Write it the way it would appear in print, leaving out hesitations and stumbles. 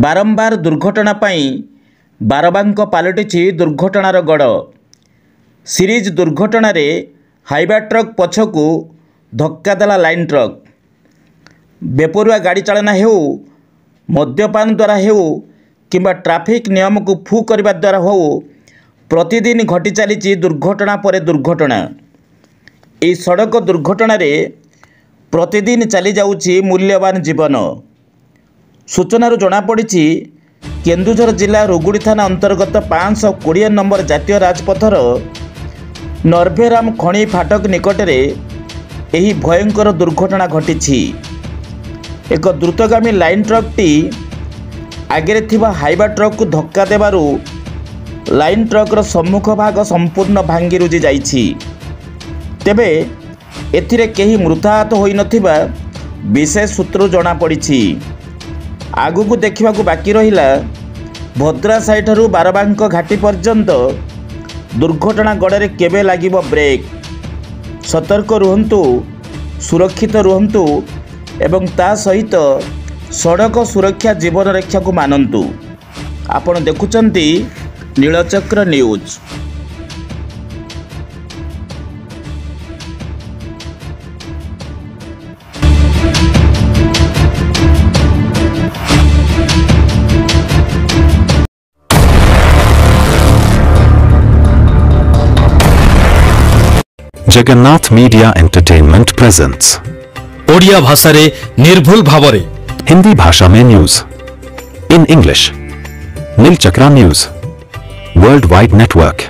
बारंबार दुर्घटना पाई बारबांक पलटिछि दुर्घटनार गड़। सीरीज दुर्घटन हाइवा ट्रक पछकू धक्का देला लाइन ट्रक। बेपरुआ गाड़ी चालना हेउ, मद्यपान द्वारा हेउ किंबा ट्रैफिक नियम को फू करने द्वारा हो, प्रतिदिन घटी चली दुर्घटना पर दुर्घटना। यह सड़क दुर्घटन प्रतिदिन चली जाउछि मूल्यवान जीवन। सूचनारू जनापड़ी केन्दुझर जिला रुगुड़ी थाना अंतर्गत 520 नंबर जातीय राजपथर नर्भेराम खणी फाटक निकटरे यही भयंकर दुर्घटना घटी। एक द्रुतगामी लाइन ट्रकटी आगे थिबा हाइवा ट्रक को धक्का देबारु लाइन ट्रकर सम्मुख भाग संपूर्ण भांगी रुजी जाइछि। तेबे एथिरे केही मृताहत होई नथिबा विशेष सूत्रु जना पड़िछि। आगु को देखा बाकी रहिला भद्रा साइठारु बारबांक घाटी पर्यंत दुर्घटना गड़े केबे लागिबो ब्रेक। सतर्क रुहंतु, सुरक्षित रुहंतु एवं ता सहित सड़क सुरक्षा जीवन रक्षा को मानंतु। आपण देखुचंती Nilachakra news. Jagannath media entertainment presents Odia भाषा रे निर्भुल भावरे हिंदी भाषा में news in English. Nilachakra news world wide network.